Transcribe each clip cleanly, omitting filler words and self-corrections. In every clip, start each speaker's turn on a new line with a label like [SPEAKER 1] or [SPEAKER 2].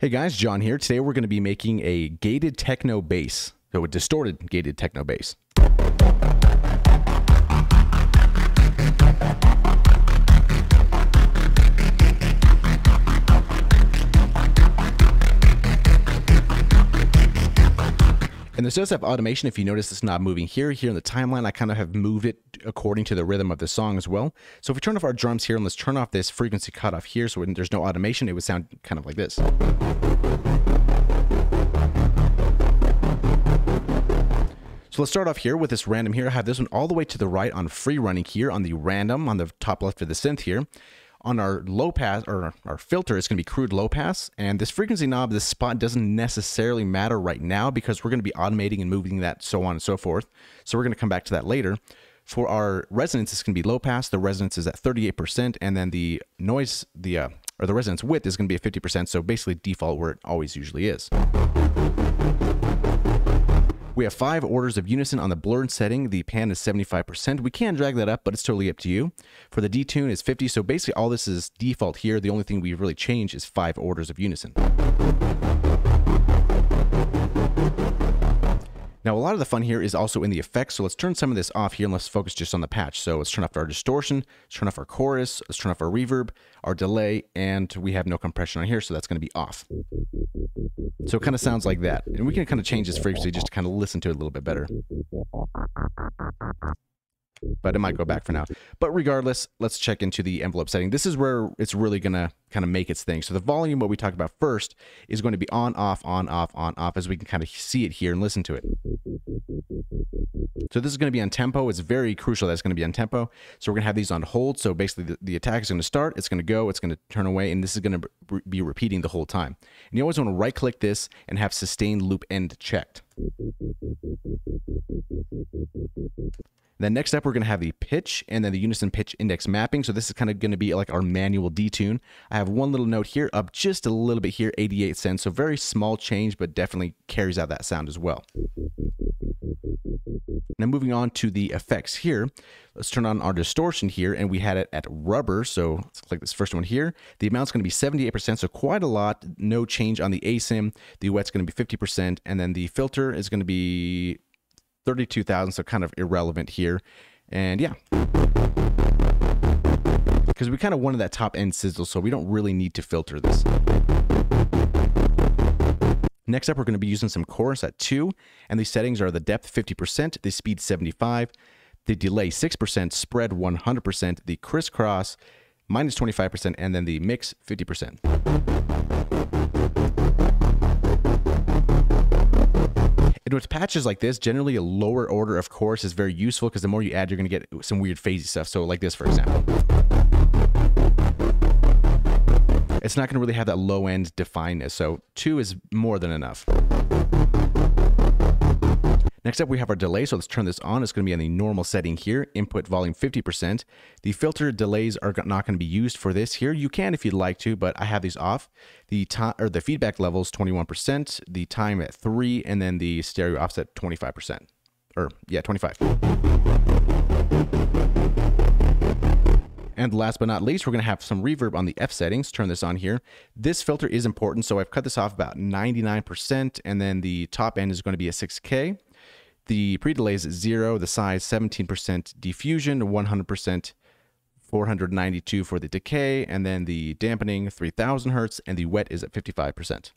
[SPEAKER 1] Hey guys, John here. Today we're going to be making a gated techno bass, so a distorted gated techno bass. And this does have automation. If you notice this knob moving here in the timeline, I kind of have moved it according to the rhythm of the song as well. So if we turn off our drums here and let's turn off this frequency cutoff here so when there's no automation, it would sound kind of like this. So let's start off here with this random here. I have this one all the way to the right on free running here on the random on the top left of the synth here. On our low pass, or our filter, it's going to be crude low pass. And this frequency knob, this spot doesn't necessarily matter right now because we're going to be automating and moving that so on and so forth. So we're going to come back to that later. For our resonance, it's going to be low pass. The resonance is at 38%. And then the noise, or the resonance width is going to be at 50%. So basically default where it always usually is. We have 5 orders of unison on the blurred setting. The pan is 75%. We can drag that up, but it's totally up to you. For the detune is 50. So basically all this is default here. The only thing we've really changed is 5 orders of unison. Now, a lot of the fun here is also in the effects. So let's turn some of this off here and let's focus just on the patch. So let's turn off our distortion, let's turn off our chorus, let's turn off our reverb, our delay, and we have no compression on here. So that's going to be off. So it kind of sounds like that. And we can kind of change this frequency just to kind of listen to it a little bit better. But it might go back for now. But regardless, let's check into the envelope setting. This is where it's really going to kind of make its thing. So the volume, what we talked about first, is going to be on, off, as we can kind of see it here and listen to it. So this is going to be on tempo. It's very crucial that it's going to be on tempo. So we're going to have these on hold. So basically the attack is going to start, it's going to go, it's going to turn away, and this is going to be repeating the whole time. And you always want to right click this and have sustained loop end checked. Then next up, we're going to have the pitch and then the unison pitch index mapping. So this is kind of going to be like our manual detune. I have one little note here, up just a little bit here, 88 cents. So very small change, but definitely carries out that sound as well. Now moving on to the effects here, let's turn on our distortion here, and we had it at rubber. So let's click this first one here. The amount's going to be 78%, so quite a lot. No change on the asim. The wet's going to be 50%, and then the filter is going to be 32,000, so kind of irrelevant here. And yeah, because we kind of wanted that top end sizzle, so we don't really need to filter this. Next up, we're going to be using some chorus at 2, and the settings are the depth 50%, the speed 75%, the delay 6%, spread 100%, the crisscross minus 25%, and then the mix 50%. And with patches like this, generally a lower order of chorus is very useful because the more you add, you're going to get some weird phasey stuff. So like this, for example. It's not going to really have that low end definedness. So 2 is more than enough. Next up, we have our delay. So let's turn this on. It's going to be on the normal setting here. Input volume 50%. The filter delays are not going to be used for this here. You can if you'd like to, but I have these off. The time or the feedback levels 21%. The time at 3, and then the stereo offset 25%. Or yeah, 25. And last but not least, we're going to have some reverb on the F settings. Turn this on here. This filter is important, so I've cut this off about 99%, and then the top end is going to be a 6K. The pre-delay is 0, the size 17%, diffusion 100%, 492 for the decay, and then the dampening 3000 Hertz, and the wet is at 55%.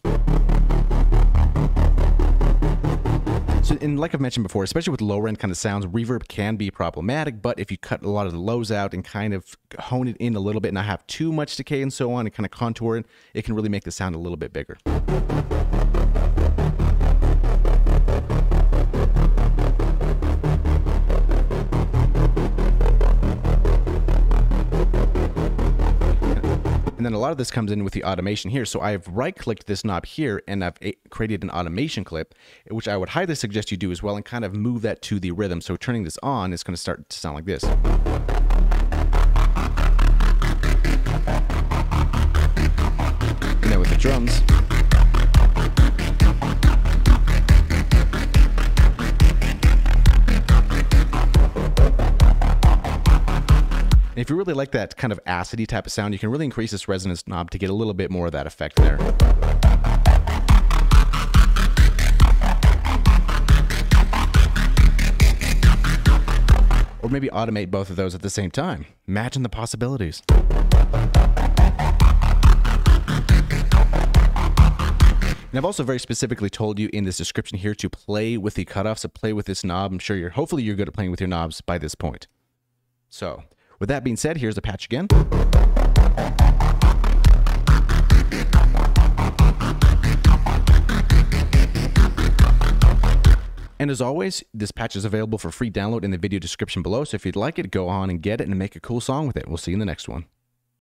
[SPEAKER 1] So, and like I've mentioned before, especially with lower end kind of sounds, reverb can be problematic, but if you cut a lot of the lows out and kind of hone it in a little bit, not have too much decay and so on, and kind of contour it, it can really make the sound a little bit bigger. And then a lot of this comes in with the automation here. So I've right-clicked this knob here, and I've created an automation clip, which I would highly suggest you do as well, and kind of move that to the rhythm. So turning this on, it's going to start to sound like this. And then with the drums. And if you really like that kind of acidy type of sound, you can really increase this resonance knob to get a little bit more of that effect there. maybe automate both of those at the same time. Imagine the possibilities. And I've also very specifically told you in this description here to play with the cutoffs, to play with this knob. I'm sure hopefully you're good at playing with your knobs by this point. So with that being said, here's the patch again. And as always, this patch is available for free download in the video description below. So if you'd like it, go on and get it and make a cool song with it. We'll see you in the next one.